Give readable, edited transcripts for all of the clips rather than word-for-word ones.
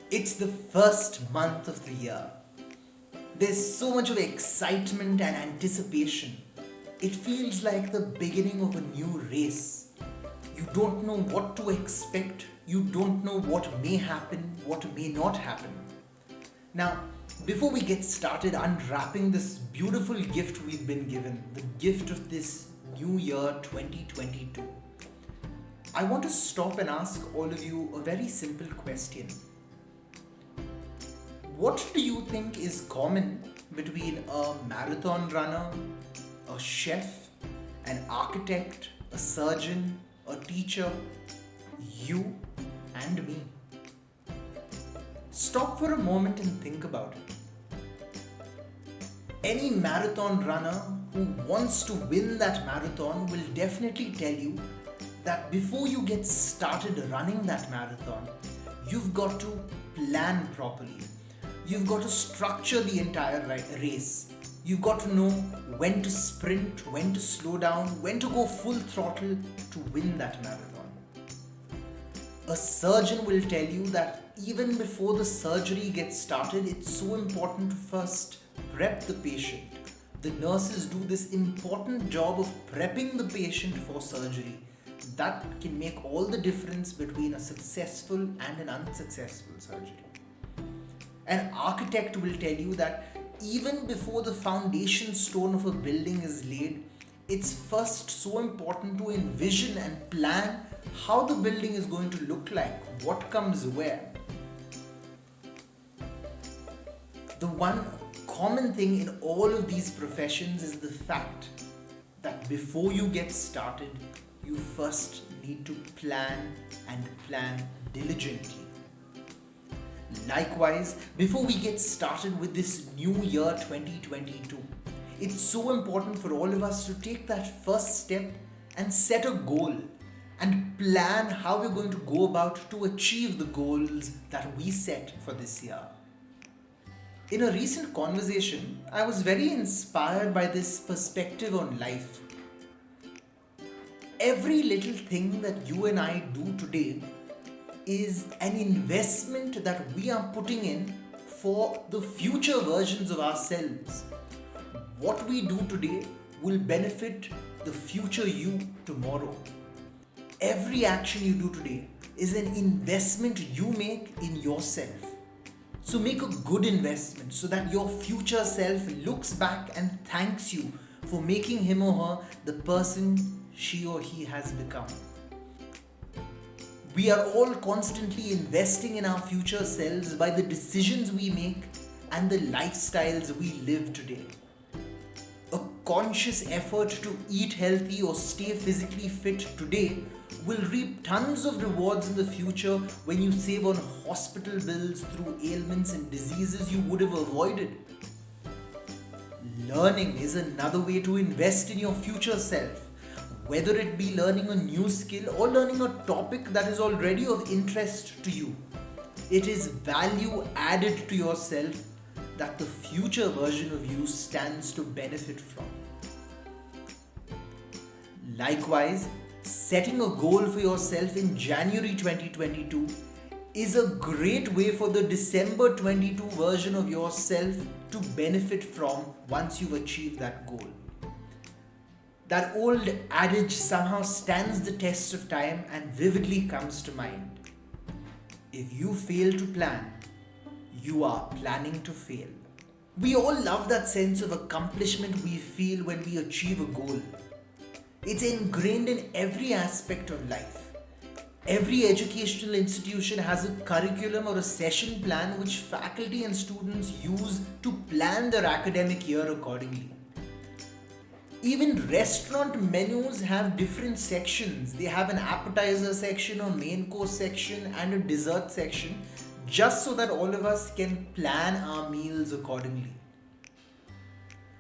It's the first month of the year. There's so much of excitement and anticipation. It feels like the beginning of a new race. You don't know what to expect, you don't know what may happen, what may not happen. Now, before we get started unwrapping this beautiful gift we've been given, the gift of this new year 2022, I want to stop and ask all of you a very simple question. What do you think is common between a marathon runner, a chef, an architect, a surgeon, a teacher, you and me? Stop for a moment and think about it. Any marathon runner who wants to win that marathon will definitely tell you that before you get started running that marathon, you've got to plan properly. You've got to structure the entire race. You've got to know when to sprint, when to slow down, when to go full throttle to win that marathon. A surgeon will tell you that even before the surgery gets started, it's so important to first prep the patient. The nurses do this important job of prepping the patient for surgery. That can make all the difference between a successful and an unsuccessful surgery. An architect will tell you that even before the foundation stone of a building is laid, it's first so important to envision and plan how the building is going to look like, what comes where. The one common thing in all of these professions is the fact that before you get started, you first need to plan and plan diligently. Likewise, before we get started with this new year 2022, it's so important for all of us to take that first step and set a goal and plan how we're going to go about to achieve the goals that we set for this year. In a recent conversation, I was very inspired by this perspective on life. Every little thing that you and I do today is an investment that we are putting in for the future versions of ourselves. What we do today will benefit the future you tomorrow. Every action you do today is an investment you make in yourself. So make a good investment so that your future self looks back and thanks you for making him or her the person she or he has become. We are all constantly investing in our future selves by the decisions we make and the lifestyles we live today. A conscious effort to eat healthy or stay physically fit today will reap tons of rewards in the future when you save on hospital bills through ailments and diseases you would have avoided. Learning is another way to invest in your future self. Whether it be learning a new skill or learning a topic that is already of interest to you, it is value added to yourself that the future version of you stands to benefit from. Likewise, setting a goal for yourself in January 2022 is a great way for the December 22 version of yourself to benefit from once you've achieved that goal. That old adage somehow stands the test of time and vividly comes to mind. If you fail to plan, you are planning to fail. We all love that sense of accomplishment we feel when we achieve a goal. It's ingrained in every aspect of life. Every educational institution has a curriculum or a session plan which faculty and students use to plan their academic year accordingly. Even restaurant menus have different sections. They have an appetizer section, a main course section, and a dessert section, just so that all of us can plan our meals accordingly.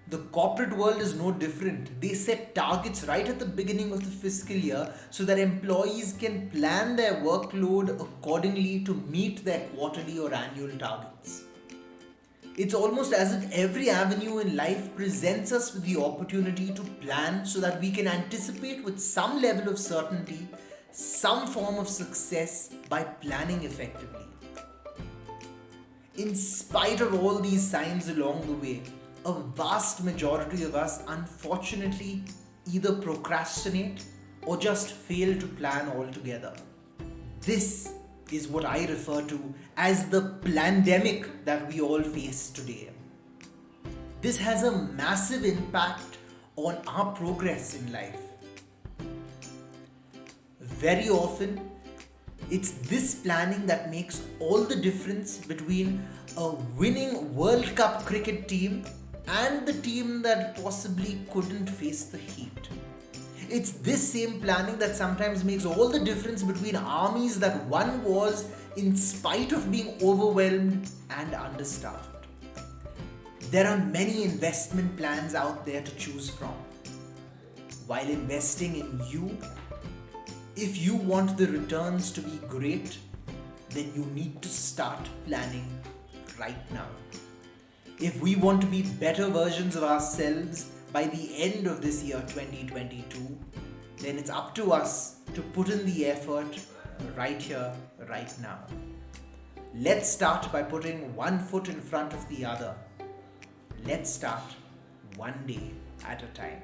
The corporate world is no different. They set targets right at the beginning of the fiscal year so that employees can plan their workload accordingly to meet their quarterly or annual targets. It's almost as if every avenue in life presents us with the opportunity to plan so that we can anticipate with some level of certainty some form of success by planning effectively. In spite of all these signs along the way, a vast majority of us unfortunately either procrastinate or just fail to plan altogether. This is what I refer to as the plandemic that we all face today. This has a massive impact on our progress in life. Very often, it's this planning that makes all the difference between a winning World Cup cricket team and the team that possibly couldn't face the heat. It's this same planning that sometimes makes all the difference between armies that won wars in spite of being overwhelmed and understaffed. There are many investment plans out there to choose from. While investing in you, if you want the returns to be great, then you need to start planning right now. If we want to be better versions of ourselves by the end of this year 2022, then it's up to us to put in the effort right here, right now. Let's start by putting one foot in front of the other. Let's start one day at a time.